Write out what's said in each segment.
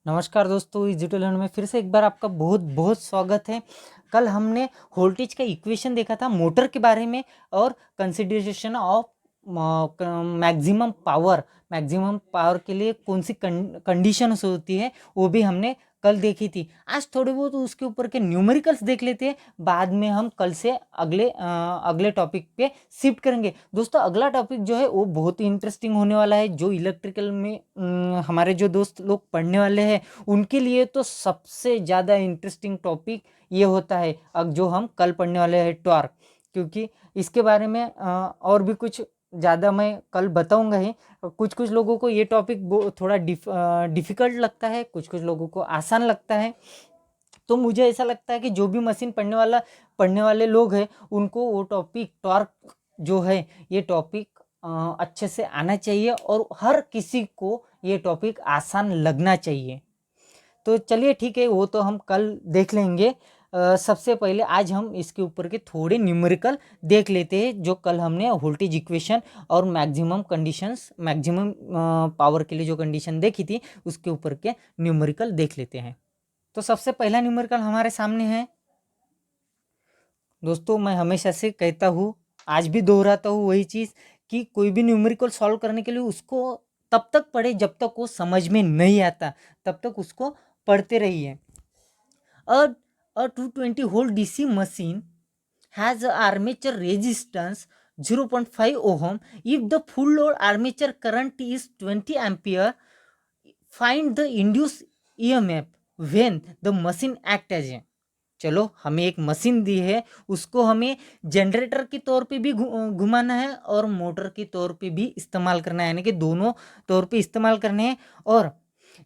नमस्कार दोस्तों, इस डिजिटल लर्न में फिर से एक बार आपका बहुत बहुत स्वागत है। कल हमने वोल्टेज का इक्वेशन देखा था मोटर के बारे में और कंसिडरेशन ऑफ मैक्सिमम पावर के लिए कौन सी कंडीशंस होती है वो भी हमने कल देखी थी। आज थोड़े बहुत उसके ऊपर के न्यूमेरिकल्स देख लेते हैं, बाद में हम कल से अगले टॉपिक पे शिफ्ट करेंगे। दोस्तों, अगला टॉपिक जो है वो बहुत ही इंटरेस्टिंग होने वाला है। जो इलेक्ट्रिकल में हमारे जो दोस्त लोग पढ़ने वाले हैं उनके लिए तो सबसे ज़्यादा इंटरेस्टिंग टॉपिक ये होता है अब जो हम कल पढ़ने वाले हैं, टॉर्क। क्योंकि इसके बारे में और भी कुछ ज़्यादा मैं कल बताऊंगा ही। कुछ कुछ लोगों को ये टॉपिक थोड़ा डिफ़िकल्ट लगता है, कुछ कुछ लोगों को आसान लगता है। तो मुझे ऐसा लगता है कि जो भी मशीन पढ़ने वाले लोग हैं उनको वो टॉपिक टॉर्क जो है ये टॉपिक अच्छे से आना चाहिए और हर किसी को ये टॉपिक आसान लगना चाहिए। तो चलिए ठीक है, वो तो हम कल देख लेंगे। सबसे पहले आज हम इसके ऊपर के थोड़े न्यूमेरिकल देख लेते हैं जो कल हमने वोल्टेज इक्वेशन और मैक्सिमम पावर के लिए जो कंडीशन देखी थी उसके ऊपर के न्यूमेरिकल देख लेते हैं। तो सबसे पहला न्यूमेरिकल हमारे सामने है। दोस्तों, मैं हमेशा से कहता हूँ, आज भी दोहराता हूँ वही चीज़ कि कोई भी न्यूमेरिकल सॉल्व करने के लिए उसको तब तक पढ़े जब तक वो समझ में नहीं आता, तब तक उसको पढ़ते रहिए। A 220 volt DC machine has an armature resistance 0.5 ohm. If the full load armature current is 20 ampere, find the induced EMF when the machine act as a। चलो, हमें एक मशीन दी है, उसको हमें जनरेटर के तौर पे भी घुमाना है और मोटर के तौर पे भी इस्तेमाल करना है, यानी कि दोनों तौर पे इस्तेमाल करने हैं। और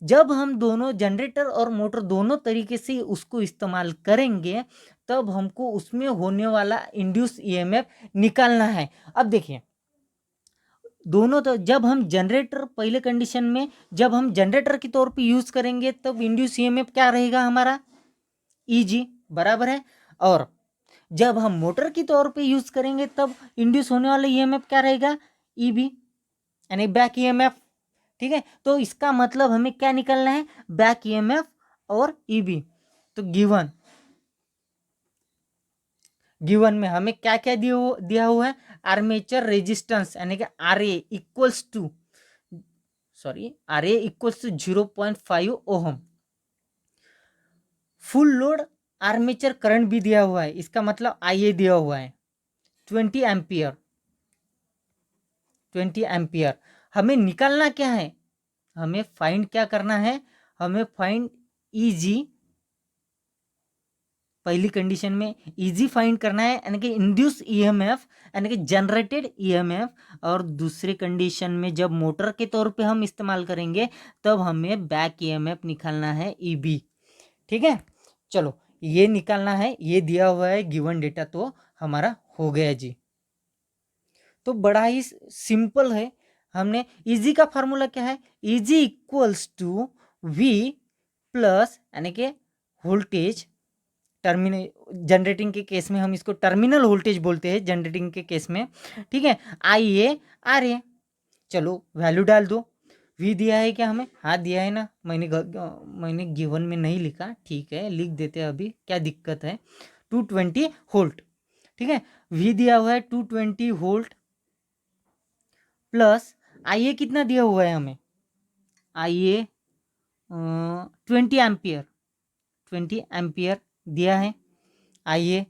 जब हम दोनों जनरेटर और मोटर दोनों तरीके से उसको इस्तेमाल करेंगे तब हमको उसमें होने वाला इंड्यूस ईएमएफ निकालना है। अब देखिए, दोनों तो जब हम जनरेटर पहले कंडीशन में जब हम जनरेटर के तौर पे यूज़ करेंगे तब इंड्यूस ईएमएफ क्या रहेगा हमारा, ईजी, बराबर है। और जब हम मोटर की तौर पे यूज़ करेंगे तब इंड्यूस होने वाला ईएमएफ क्या रहेगा, ईबी, यानी बैक ईएमएफ। ठीक है, तो इसका मतलब हमें क्या निकालना है, बैक ईएमएफ और ईबी। तो गिवन में हमें क्या क्या दिया हुआ है, आर्मेचर रेजिस्टेंस यानी कि R A equals to 0.5 ohm. Full load armature current भी दिया हुआ है, इसका मतलब आई ए दिया हुआ है 20 एम्पियर। 20 एम्पियर हमें निकालना क्या है, हमें फाइंड क्या करना है, हमें फाइंड ईजी। पहली कंडीशन में ईजी फाइंड करना है यानी कि इंड्यूस ईएमएफ यानी कि जनरेटेड ईएमएफ। और दूसरी कंडीशन में जब मोटर के तौर पे हम इस्तेमाल करेंगे तब हमें बैक ईएमएफ निकालना है, ईबी। ठीक है, चलो ये निकालना है, ये दिया हुआ है गिवन डेटा, तो हमारा हो गया जी। तो बड़ा ही सिंपल है। हमने ईजी का फार्मूला क्या है, E G equals to V plus यानी कि वोल्टेज टर्मिनल, जनरेटिंग के केस में हम इसको टर्मिनल वोल्टेज बोलते हैं जनरेटिंग के केस में। ठीक है, आई ए आर ए। चलो वैल्यू डाल दो। वी दिया है क्या हमें, हाँ दिया है ना, मैंने गिवन में नहीं लिखा, ठीक है लिख देते हैं, अभी क्या दिक्कत है। 220 वोल्ट, ठीक है, वी दिया हुआ है 220 वोल्ट प्लस आई ए कितना दिया हुआ है हमें, आई ए 20 एम्पियर, 20 एम्पियर दिया है। आइए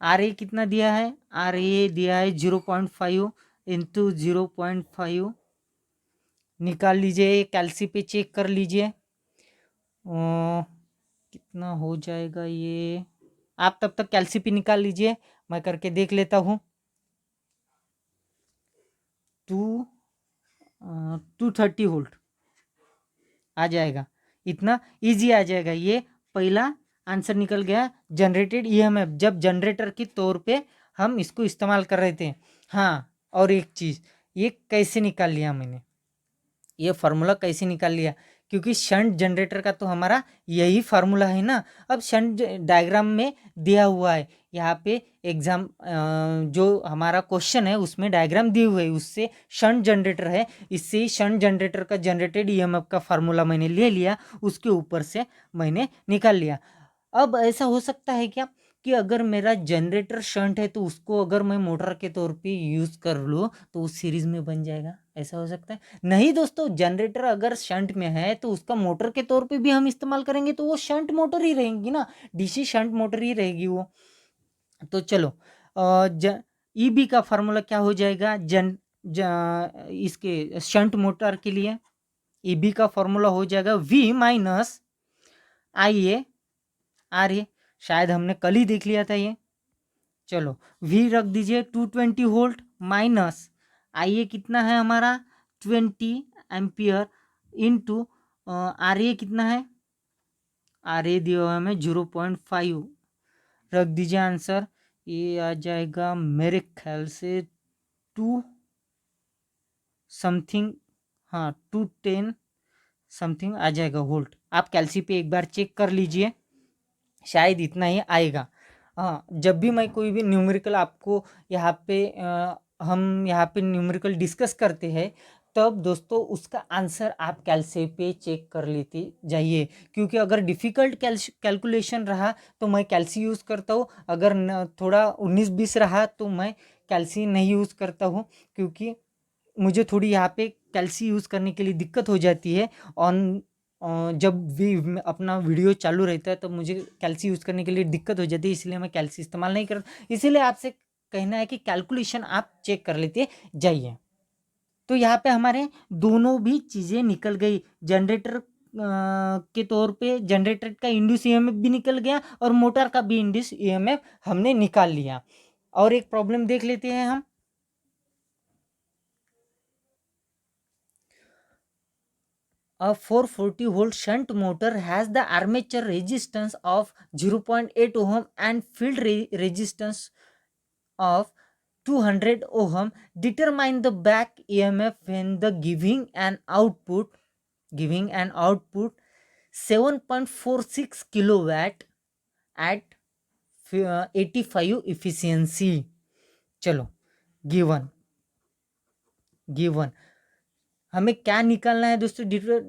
आर ए कितना दिया है, आर ए दिया है 0.5 इंटू 0.5। निकाल लीजिए, कैल्सी पे चेक कर लीजिए कितना हो जाएगा ये। आप तब तक कैल्सी पे निकाल लीजिए, मैं करके देख लेता हूँ। 230 वोल्ट आ जाएगा, इतना इजी आ जाएगा। ये पहला आंसर निकल गया, जनरेटेड ईएमएफ जब जनरेटर के तौर पे हम इसको इस्तेमाल कर रहे थे। हाँ, और एक चीज़, ये कैसे निकाल लिया मैंने, ये फार्मूला कैसे निकाल लिया क्योंकि शंट जनरेटर का तो हमारा यही फार्मूला है ना। अब शंट डायग्राम में दिया हुआ है यहाँ पे एग्जाम, जो हमारा क्वेश्चन है उसमें डायग्राम दी हुई है, उससे शंट जनरेटर है, इससे ही शंट जनरेटर का जनरेटेड ईएमएफ का फार्मूला मैंने ले लिया, उसके ऊपर से मैंने निकाल लिया। अब ऐसा हो सकता है क्या कि अगर मेरा जनरेटर शंट है तो उसको अगर मैं मोटर के तौर पे यूज़ कर लूँ तो उस सीरीज़ में बन जाएगा, ऐसा हो सकता है? नहीं दोस्तों, जनरेटर अगर शंट में है तो उसका मोटर के तौर पे भी हम इस्तेमाल करेंगे तो वो शंट मोटर ही रहेगी ना, डीसी शंट मोटर ही रहेगी वो। तो चलो ईबी का फार्मूला क्या हो जाएगा इसके शंट मोटर के लिए? ईबी का फॉर्मूला हो जाएगा V minus I A R A. शायद हमने कल ही देख लिया था ये। चलो वी रख दीजिए 220 वोल्ट माइनस आई ए कितना है हमारा 20 एम्पियर इंटू आर ए कितना है, आर ए दिया हुआ है हमें 0.5, रख दीजिए आंसर। ये आ जाएगा मेरे ख्याल से 2 समथिंग, हाँ 210 समथिंग आ जाएगा वोल्ट। आप कैलसी पे एक बार चेक कर लीजिए, शायद इतना ही आएगा। हाँ, जब भी मैं कोई भी न्यूमेरिकल आपको यहाँ पे हम यहाँ पे न्यूमेरिकल डिस्कस करते हैं तब दोस्तों उसका आंसर आप कैलसी पे चेक कर लेते जाइए, क्योंकि अगर डिफ़िकल्ट कैलकुलेशन रहा तो मैं कैलसी यूज़ करता हूँ, अगर थोड़ा 19-20 रहा तो मैं कैलसी नहीं यूज़ करता हूँ, क्योंकि मुझे थोड़ी यहाँ पे कैलसी यूज़ करने के लिए दिक्कत हो जाती है। ऑन जब भी अपना वीडियो चालू रहता है तब मुझे कैलसी यूज़ करने के लिए दिक्कत हो जाती है, इसलिए मैं कैलसी इस्तेमाल नहीं करता। इसीलिए आपसे कहना है कि कैलकुलेशन आप चेक कर लेते जाइए। तो यहाँ पे हमारे दोनों भी चीज़ें निकल गई, जनरेटर के तौर पे जनरेटर का इंड्यूस ईएमएफ भी निकल गया और मोटर का भी इंड्यूस ईएमएफ हमने निकाल लिया। और एक प्रॉब्लम देख लेते हैं हम। A 440 volt shunt motor has the armature resistance of 0.8 ohm and field resistance of 200 ohm. Determine the back EMF when the giving an output 7.46 kilowatt at 85 efficiency. चलो गिवन हमें क्या निकालना है दोस्तों?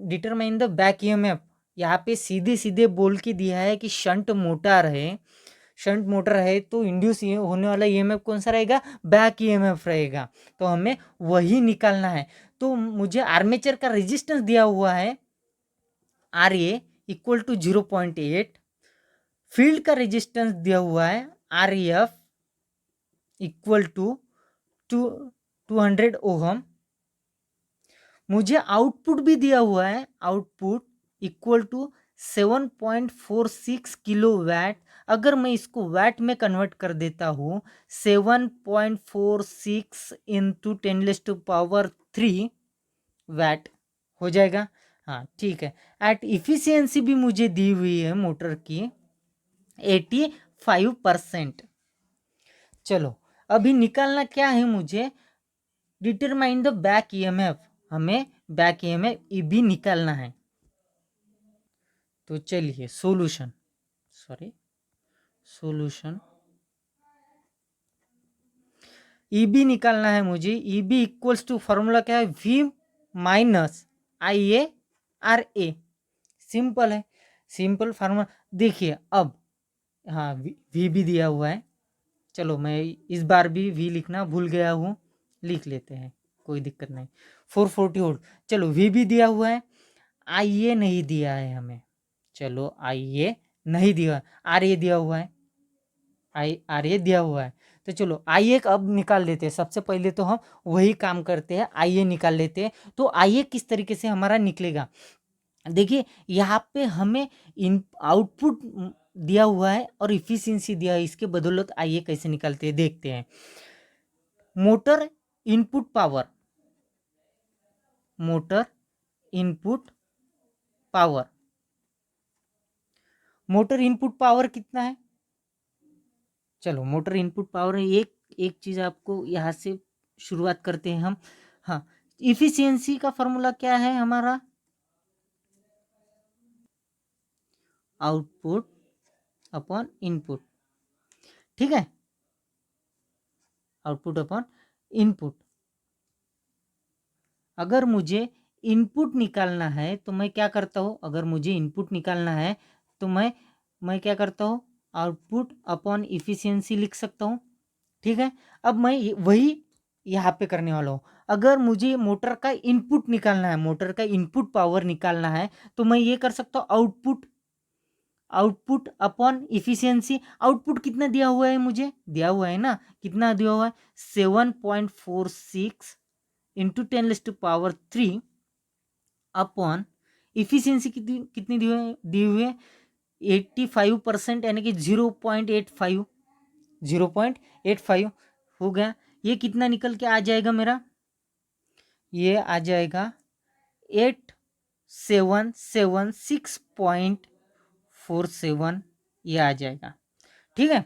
Determine the back EMF. यहाँ पे सीधे सीधे बोल के दिया है कि शंट मोटर है तो इंड्यूस होने वाला ईएमएफ कौन सा रहेगा? बैक ईएमएफ रहेगा, तो हमें वही निकालना है। तो मुझे आर्मेचर का रेजिस्टेंस दिया हुआ है R A equal to 0.8, field का रेजिस्टेंस दिया हुआ है R F equal to 200 ohm. मुझे आउटपुट भी दिया हुआ है, output equal to 7.46 kilo watt. अगर मैं इसको वैट में कन्वर्ट कर देता हूँ 7.46 इंटू 10⁻³ वैट हो जाएगा। हाँ ठीक है। एट इफिशियंसी भी मुझे दी हुई है मोटर की 85%। चलो अभी निकालना क्या है मुझे? Determine the back EMF. हमें बैक ईएमएफ भी निकालना है। तो चलिए सॉल्यूशन ईबी निकालना है मुझे। ईबी इक्वल्स टू फॉर्मूला क्या है? V minus I A R A. Simple है, सिंपल फार्मूला। देखिए अब हाँ वी भी दिया हुआ है, चलो मैं इस बार भी वी लिखना भूल गया हूँ, लिख लेते हैं, कोई दिक्कत नहीं। 440 वोल्ट, चलो वी भी दिया हुआ है, आई ए नहीं दिया है हमें, चलो आई ए नहीं दिया, आर ए दिया हुआ है, आर ए दिया हुआ है। तो चलो आई ए अब निकाल लेते हैं। सबसे पहले तो हम वही काम करते हैं, आई ए निकाल लेते हैं। तो आई ए किस तरीके से हमारा निकलेगा? देखिए यहाँ पे हमें इन आउटपुट दिया हुआ है और इफिशियंसी दिया है, इसके बदौलत आइए कैसे निकालते हैं देखते हैं। Motor input power motor input power कितना है? चलो मोटर इनपुट पावर एक चीज आपको यहाँ से शुरुआत करते हैं हम। हाँ, इफिशियंसी का फॉर्मूला क्या है हमारा? आउटपुट अपॉन इनपुट, ठीक है, आउटपुट अपॉन इनपुट। अगर मुझे इनपुट निकालना है तो मैं क्या करता हूँ, अगर मुझे इनपुट निकालना है तो मैं क्या करता हूँ, आउटपुट अपॉन इफिशियंसी लिख सकता हूँ, ठीक है। अब मैं वही यहाँ पे करने वाला हूँ। अगर मुझे मोटर का इनपुट निकालना है, मोटर का इनपुट पावर निकालना है, तो मैं ये कर सकता हूँ, आउटपुट अपॉन इफिशियंसी। आउटपुट कितना दिया हुआ है, मुझे दिया हुआ है ना, कितना दिया हुआ है, 7.46 इंटू 10⁻³ अपॉन इफिशियंसी कितनी दी हुई है 85%, यानी कि 0.85 हो गया। ये कितना निकल के आ जाएगा मेरा, ये आ जाएगा 8776.47, ये आ जाएगा, ठीक है।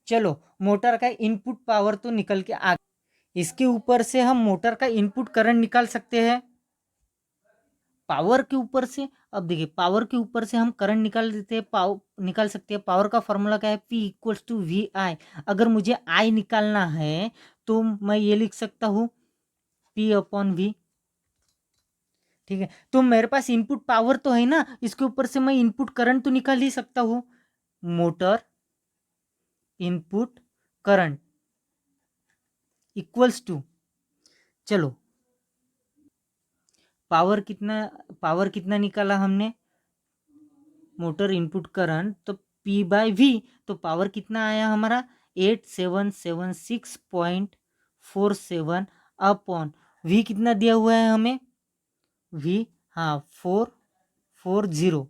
चलो, मोटर का इनपुट पावर तो निकल के आ, इसके ऊपर से हम मोटर का इनपुट करंट निकाल सकते हैं पावर के ऊपर से। अब देखिए, पावर के ऊपर से हम करंट निकाल देते हैं, निकाल सकते हैं। पावर का फॉर्मूला क्या है, P=VI। अगर मुझे I निकालना है तो मैं ये लिख सकता हूँ P/V, ठीक है। तो मेरे पास इनपुट पावर तो है ना, इसके ऊपर से मैं इनपुट करंट तो निकाल ही सकता हूँ। Motor input current equals to, चलो पावर कितना निकाला हमने, मोटर इनपुट करंट, तो P/V, तो पावर कितना आया हमारा 8776.47 अपॉन V कितना दिया हुआ है हमें, V, हाँ 440।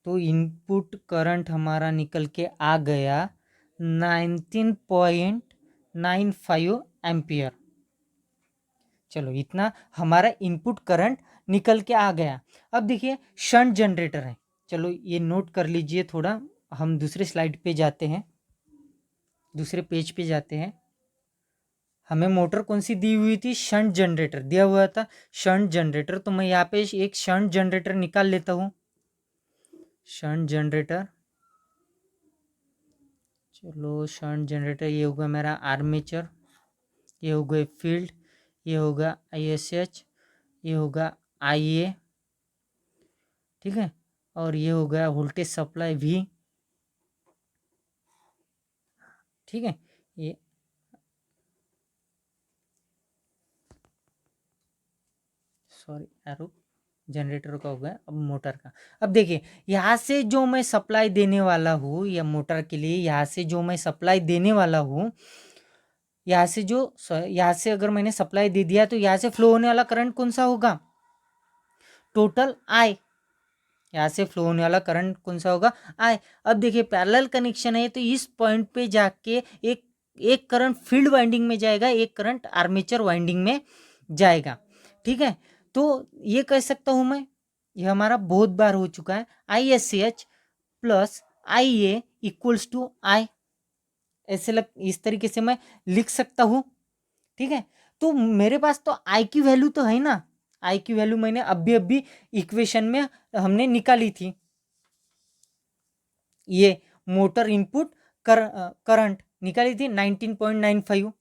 तो इनपुट करंट हमारा निकल के आ गया 19.95 एम्पियर। चलो, इतना हमारा इनपुट करंट निकल के आ गया। अब देखिए, शंट जनरेटर है, चलो ये नोट कर लीजिए थोड़ा। हम दूसरे स्लाइड पे जाते हैं, दूसरे पेज पे जाते हैं। हमें मोटर कौन सी दी हुई थी, शंट जनरेटर दिया हुआ था, शंट जनरेटर। तो मैं यहाँ पे एक शंट जनरेटर निकाल लेता हूँ, शंट जनरेटर। चलो, शंट जनरेटर, ये होगा मेरा आर्मेचर, ये होगा फील्ड, ये होगा ISH, ये होगा IA, ठीक है, और ये हो गया वोल्टेज सप्लाई V, ठीक है। ये सॉरी, एरो जनरेटर का हो गया। अब मोटर का, अब देखिए, यहाँ से जो मैं सप्लाई देने वाला हूँ, या मोटर के लिए यहाँ से जो मैं सप्लाई देने वाला हूँ, यहाँ से अगर मैंने सप्लाई दे दिया, तो यहाँ से फ्लो होने वाला करंट कौन सा होगा, टोटल I। यहाँ से फ्लो होने वाला करंट कौन सा होगा, I। अब देखिए, पैरेलल कनेक्शन है, तो इस पॉइंट पे जाके एक करंट फील्ड वाइंडिंग में जाएगा, एक करंट आर्मेचर वाइंडिंग में जाएगा, ठीक है। तो ये कह सकता हूं मैं, ये हमारा बहुत बार हो चुका है, ISH plus IA equals to I, ऐसे इस तरीके से मैं लिख सकता हूँ, ठीक है। तो मेरे पास तो I की वैल्यू तो है ना, I की वैल्यू मैंने अभी इक्वेशन में हमने निकाली थी। ये मोटर इनपुट करंट निकाली थी 19.95,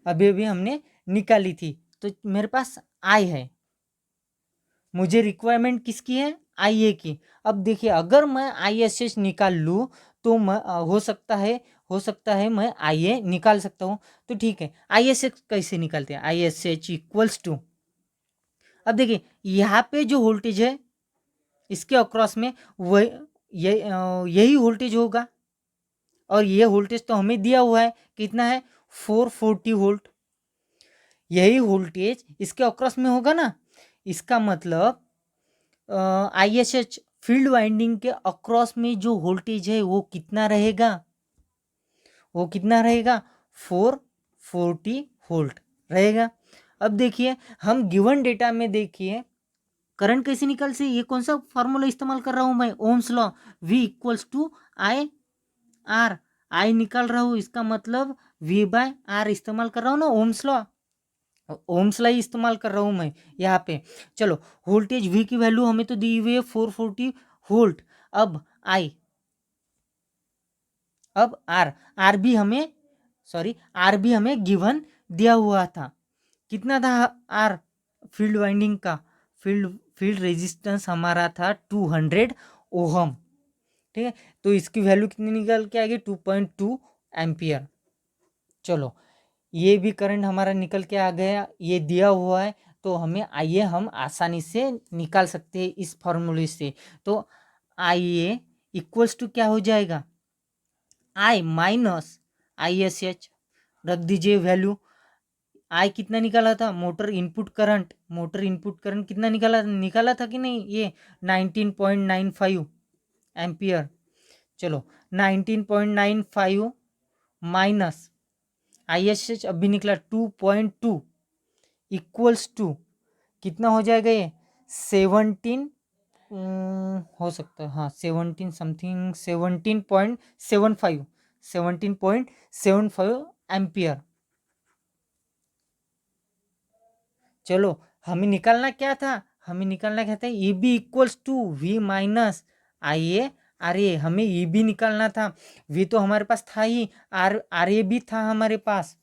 अभी हमने निकाली थी। तो मेरे पास I है, मुझे रिक्वायरमेंट किसकी है, IA की। अब देखिए, अगर मैं ISH निकाल लूँ तो मैं हो सकता है मैं IA निकाल सकता हूँ। तो ठीक है, ISH कैसे निकालते हैं, ISH इक्वल्स टू, अब देखिए यहाँ पे जो वोल्टेज है इसके अक्रॉस में वही यही वोल्टेज होगा, और ये वोल्टेज तो हमें दिया हुआ है, कितना है 440 वोल्ट। यही वोल्टेज इसके अक्रॉस में होगा ना, इसका मतलब ISH फील्ड वाइंडिंग के अक्रॉस में जो वोल्टेज है वो कितना रहेगा, 440 वोल्ट रहेगा। अब देखिए, हम गिवन डेटा में देखिए करंट कैसे निकाल से, ये कौन सा फॉर्मूला इस्तेमाल कर रहा हूं मैं, ohm's law, V equals to IR। I निकाल रहा हूं, इसका मतलब V/R इस्तेमाल कर रहा हूं ना, ओम्स लॉ। ओम्स ला ही इस्तेमाल कर रहा हूँ मैं यहाँ पे। चलो, वोल्टेज वी की वैल्यू हमें तो दी हुई है 440 वोल्ट। अब आई, अब आर, आर भी हमें गिवन दिया हुआ था। कितना था आर? फील्ड वाइंडिंग का फील्ड रेजिस्टेंस हमारा था 200 ओहम। ठीक है, तो इसकी वैल्यू कितनी निकल के आएगी? 2.2 एम्पियर। चलो, ये भी करंट हमारा निकल के आ गया, ये दिया हुआ है, तो हमें आइए हम आसानी से निकाल सकते हैं इस फॉर्मूले से। तो आइए इक्वल्स टू क्या हो जाएगा? आई माइनस आई एस एच, रख दीजिए वैल्यू। आई कितना निकाला था? मोटर इनपुट करंट कितना निकाला था कि नहीं? ये 19.95 एम्पियर। चलो, 19.95 माइनस आई एस एच अभी निकला 2.2 इक्वल्स टू कितना हो जाएगा? ये 17 हो सकता है, हाँ 17 समथिंग, 17.75 एम्पियर। चलो, हमें निकालना क्या था? E B equals to V minus I A R A. हमें ई बी निकालना था, वी तो हमारे पास था ही, आर ए भी था हमारे पास,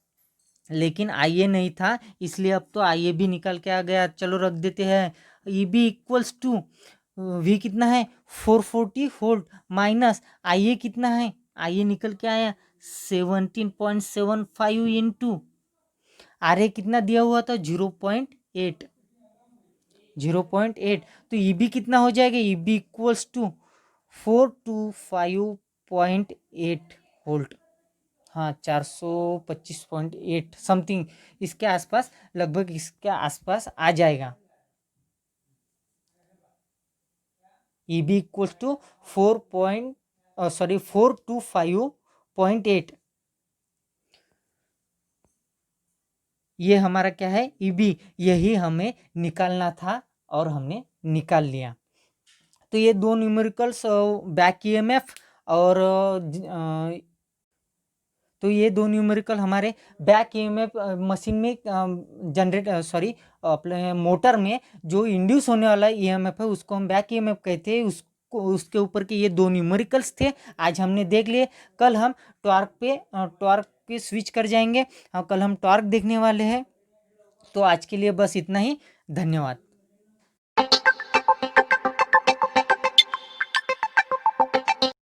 लेकिन आई ए नहीं था, इसलिए अब तो आई ए भी निकल के आ गया। चलो, रख देते हैं। E B equals to V कितना है? 440 वोल्ट माइनस आई ए कितना है? आई ए निकल के आया 17.75 इंटू आर ए कितना दिया हुआ था? 0.8। तो ई बी कितना हो जाएगा? E B equals to 425.8 volt. हाँ, 425.8 समथिंग, इसके आसपास, लगभग इसके आसपास आ जाएगा। E B equals to 425.8। ये हमारा क्या है? ई बी, यही हमें निकालना था और हमने निकाल लिया। तो ये दो न्यूमेरिकल्स, बैक ईएमएफ और तो ये दो न्यूमेरिकल हमारे बैक ईएमएफ मशीन में अपने मोटर में जो इंड्यूस होने वाला ईएमएफ है उसको हम बैक ईएमएफ कहते हैं। उसको, उसके ऊपर के ये दो न्यूमेरिकल्स थे, आज हमने देख लिए। कल हम टॉर्क पे स्विच कर जाएंगे। हाँ, कल हम टॉर्क देखने वाले हैं। तो आज के लिए बस इतना ही। धन्यवाद।